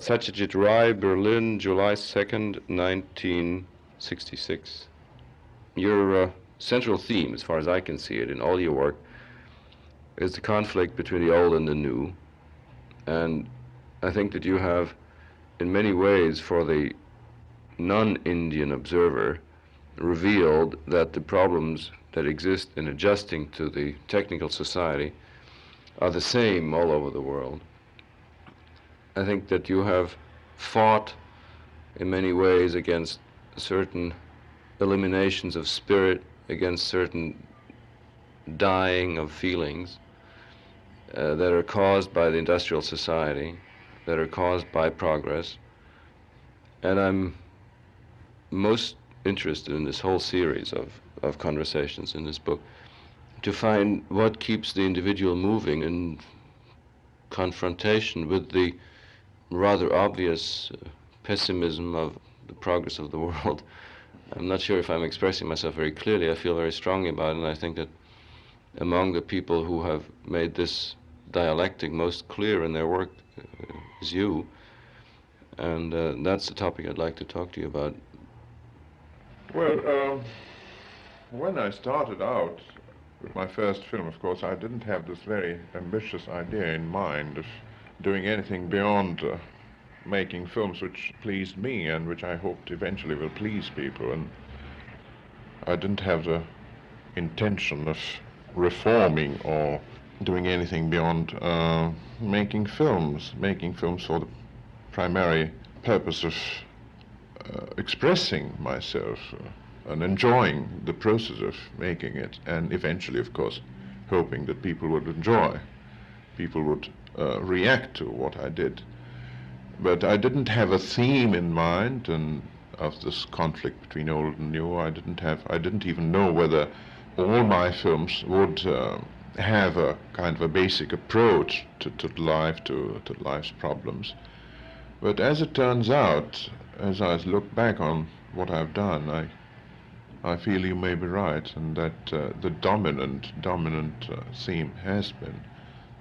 Satyajit Ray, Berlin, July 2nd, 1966. Your central theme, as far as I can see it, in all your work, is the conflict between the old and the new. And I think that you have, in many ways, for the non-Indian observer, revealed that the problems that exist in adjusting to the technical society are the same all over the world. I think that you have fought in many ways against certain eliminations of spirit, against certain dying of feelings that are caused by the industrial society, that are caused by progress. And I'm most interested in this whole series of conversations in this book to find what keeps the individual moving in confrontation with the rather obvious pessimism of the progress of the world. I'm not sure if I'm expressing myself very clearly. I feel very strongly about it, and I think that among the people who have made this dialectic most clear in their work is you, and that's the topic I'd like to talk to you about. Well, when I started out with my first film, of course, I didn't have this very ambitious idea in mind of doing anything beyond making films which pleased me and which I hoped eventually will please people. And I didn't have the intention of reforming or doing anything beyond making films for the primary purpose of expressing myself and enjoying the process of making it, and eventually, of course, hoping that people would enjoy, people would react to what I did. But I didn't have a theme in mind, and of this conflict between old and new, I didn't even know whether all my films would have a kind of a basic approach to life, to life's problems. But as it turns out, as I look back on what I've done, I feel you may be right, and that the dominant theme has been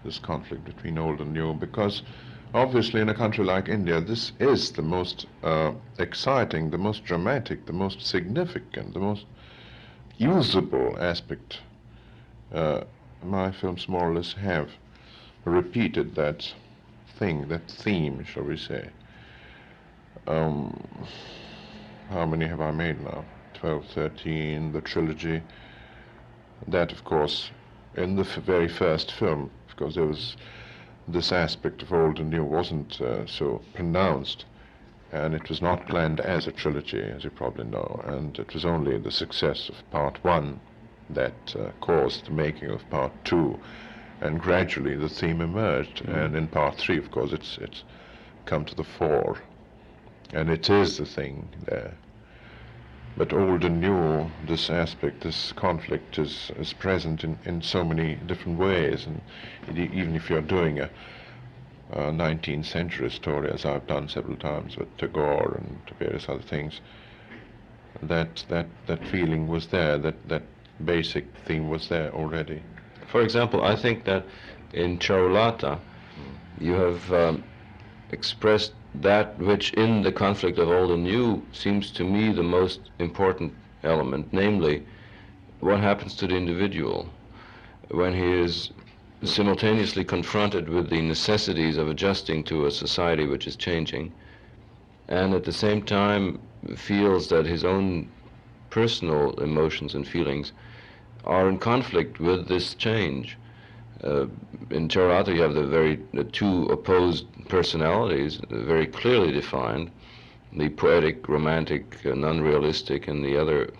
this conflict between old and new, because obviously in a country like India, this is the most exciting, the most dramatic, the most significant, the most usable aspect. My films more or less have repeated that theme, shall we say. How many have I made now? 12, 13, the trilogy. That, of course, in the very first film, because there was this aspect of old and new wasn't so pronounced, and it was not planned as a trilogy, as you probably know, and it was only the success of part one that caused the making of part two, and gradually the theme emerged, and in part three, of course, it's come to the fore, and it is the thing there. But old and new, this aspect, this conflict is present in so many different ways, and even if you're doing a 19th century story, as I've done several times with Tagore and various other things, that feeling was there, that basic theme was there already. For example, I think that in Charulata you have expressed that which in the conflict of old and new seems to me the most important element, namely what happens to the individual when he is simultaneously confronted with the necessities of adjusting to a society which is changing, and at the same time feels that his own personal emotions and feelings are in conflict with this change. In Charulata you have the two opposed personalities very clearly defined, the poetic, romantic, non-realistic, and the other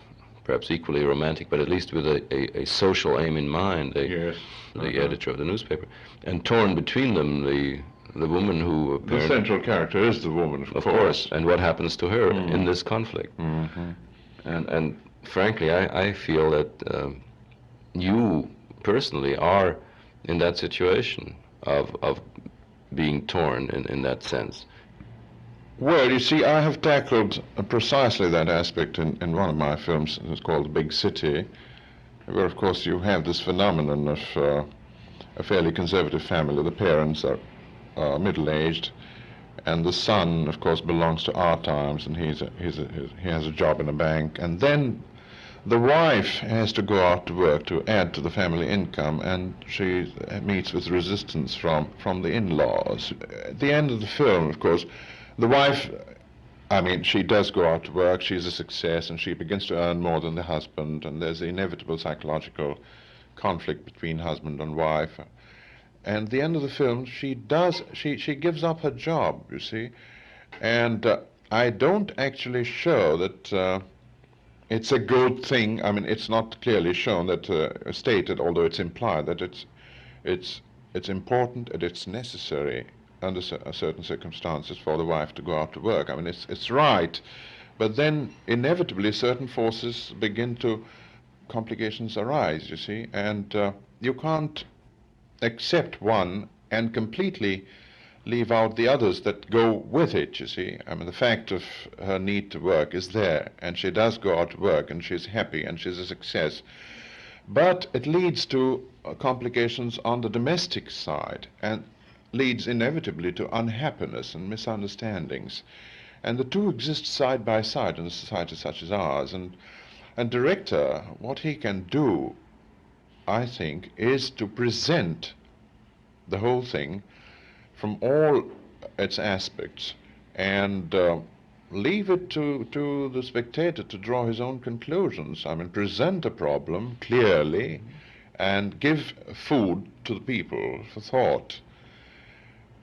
perhaps equally romantic, but at least with a social aim in mind, the editor of the newspaper. And torn between them, the woman who... The central character is the woman, of course. And what happens to her in this conflict. And frankly, I feel that you personally are in that situation of being torn in that sense. Well, you see, I have tackled precisely that aspect in one of my films. It's called The Big City, where, of course, you have this phenomenon of a fairly conservative family. The parents are middle-aged, And the son, of course, belongs to our times, and he has a job in a bank. And then the wife has to go out to work to add to the family income, and she meets with resistance from the in-laws. At the end of the film, of course, the wife, I mean, she does go out to work, she's a success, and she begins to earn more than the husband, and there's the inevitable psychological conflict between husband and wife. And at the end of the film, she gives up her job, you see. And I don't actually show that it's a good thing. I mean, it's not clearly shown that stated, although it's implied that it's important and it's necessary under certain circumstances for the wife to go out to work. I mean, it's right, but then inevitably certain forces begin to complications arise. You see, and you can't accept one and completely leave out the others that go with it, you see. I mean, the fact of her need to work is there, and she does go out to work, and she's happy, and she's a success. But it leads to complications on the domestic side, and leads inevitably to unhappiness and misunderstandings. And the two exist side by side in a society such as ours. And director, what he can do, I think, is to present the whole thing from all its aspects and leave it to the spectator to draw his own conclusions. I mean, present a problem clearly and give food to the people for thought.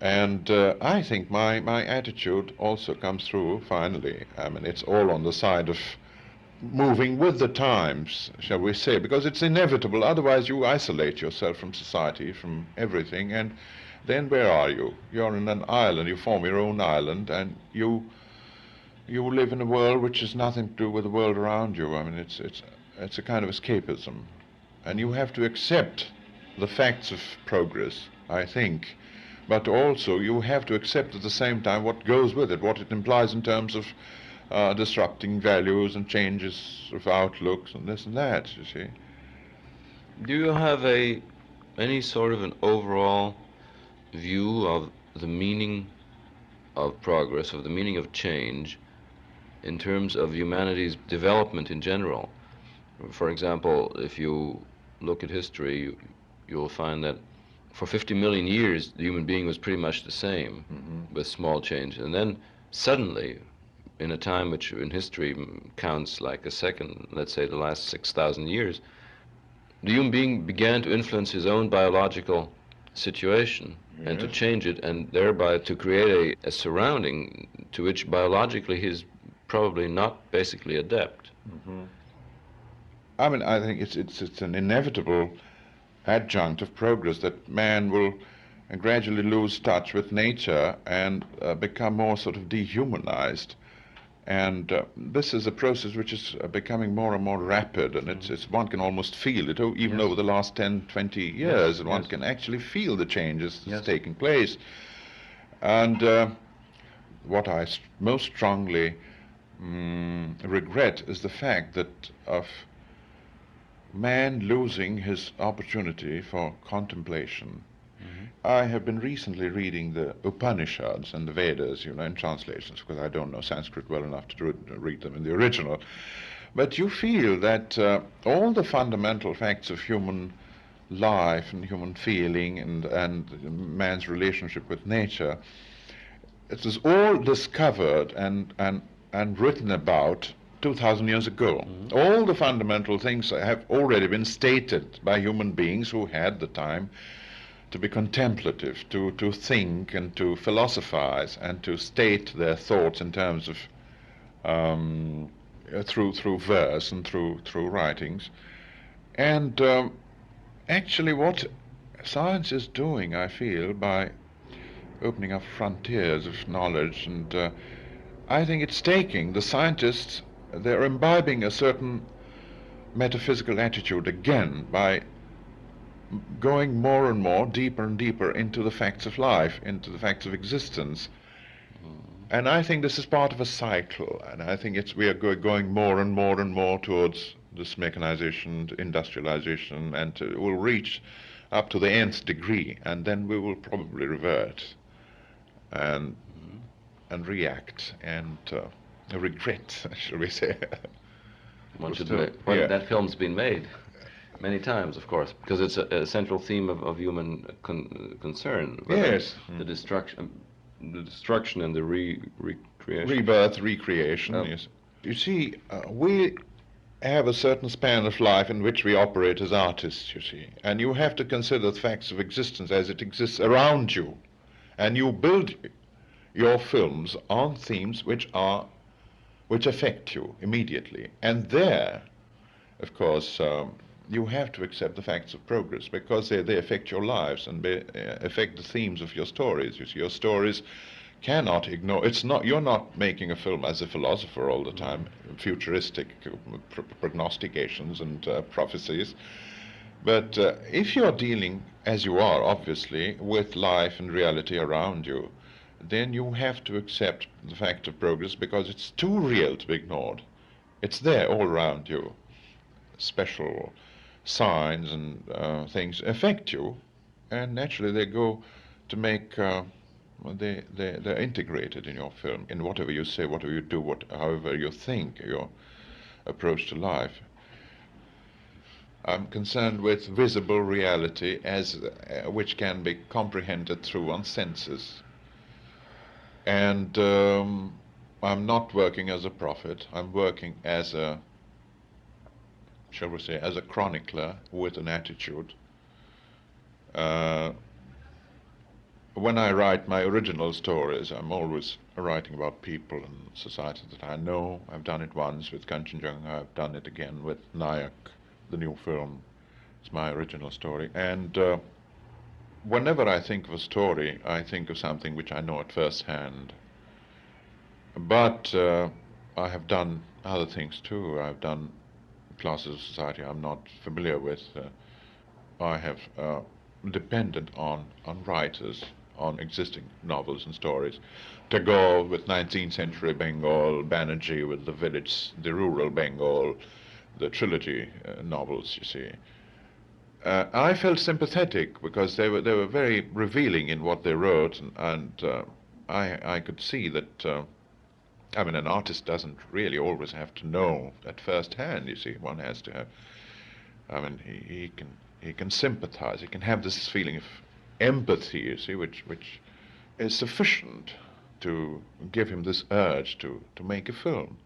And I think my attitude also comes through finally. I mean, it's all on the side of moving with the times, shall we say, because it's inevitable. Otherwise you isolate yourself from society, from everything, and then where are you? You're in an island, you form your own island, and you live in a world which has nothing to do with the world around you. I mean, it's a kind of escapism. And you have to accept the facts of progress, I think, but also you have to accept at the same time what goes with it, what it implies in terms of disrupting values and changes of outlooks and this and that, you see. Do you have any sort of an overall view of the meaning of progress, of the meaning of change, in terms of humanity's development in general? For example, if you look at history, you'll find that for 50 million years, the human being was pretty much the same, with small change. And then suddenly, in a time which in history counts like a second, let's say the last 6,000 years, the human being began to influence his own biological situation and to change it, and thereby to create a surrounding to which biologically he's probably not basically adept. I mean, I think it's an inevitable adjunct of progress that man will gradually lose touch with nature and become more sort of dehumanized. And this is a process which is becoming more and more rapid, and it's one can almost feel it, even over the last 10, 20 years, and one can actually feel the changes that's taking place. And what I most strongly regret is the fact that of man losing his opportunity for contemplation. I have been recently reading the Upanishads and the Vedas, in translations, because I don't know Sanskrit well enough to read them in the original. But you feel that all the fundamental facts of human life and human feeling and man's relationship with nature, it was all discovered and written about 2,000 years ago. All the fundamental things have already been stated by human beings who had the time to be contemplative, to think and to philosophize and to state their thoughts in terms of through verse and through writings. And actually what science is doing, I feel, by opening up frontiers of knowledge, and I think it's taking the scientists, they're imbibing a certain metaphysical attitude again by going more and more, deeper and deeper into the facts of life, into the facts of existence. And I think this is part of a cycle, and I think we are going more and more and more towards this mechanization, industrialization, and we'll reach up to the nth degree, and then we will probably revert. And and react and regret, shall we say. One should Still, when yeah. that film's been made many times, of course, because it's a central theme of human concern. Whether Yes. the destruction and the recreation. Rebirth, recreation, yes. You see, we have a certain span of life in which we operate as artists, you see, and you have to consider the facts of existence as it exists around you, and you build your films on themes which affect you immediately, and there, of course, you have to accept the facts of progress because they affect your lives and affect the themes of your stories. You see, your stories cannot ignore. It's not, you're not making a film as a philosopher all the time, futuristic prognostications and prophecies. But if you're dealing, as you are obviously, with life and reality around you, then you have to accept the fact of progress because it's too real to be ignored. It's there all around you. Special signs and things affect you, and naturally they go to make they're integrated in your film, in whatever you say, whatever you do, however you think, your approach to life. I'm concerned with visible reality as which can be comprehended through one's senses, and I'm not working as a prophet. I'm working as a, shall we say, as a chronicler with an attitude. When I write my original stories, I'm always writing about people and society that I know. I've done it once with Kanchenjunga. I've done it again with Nayak, the new film. It's my original story. And whenever I think of a story, I think of something which I know at first hand. But I have done other things too. I've done classes of society I'm not familiar with. I have depended on writers, on existing novels and stories. Tagore with 19th century Bengal, Banerjee with the rural Bengal, the trilogy novels, you see. I felt sympathetic because they were very revealing in what they wrote, and I could see that. I mean, an artist doesn't really always have to know at first hand. You see, one has to have. I mean, he can sympathize. He can have this feeling of empathy. You see, which is sufficient to give him this urge to make a film.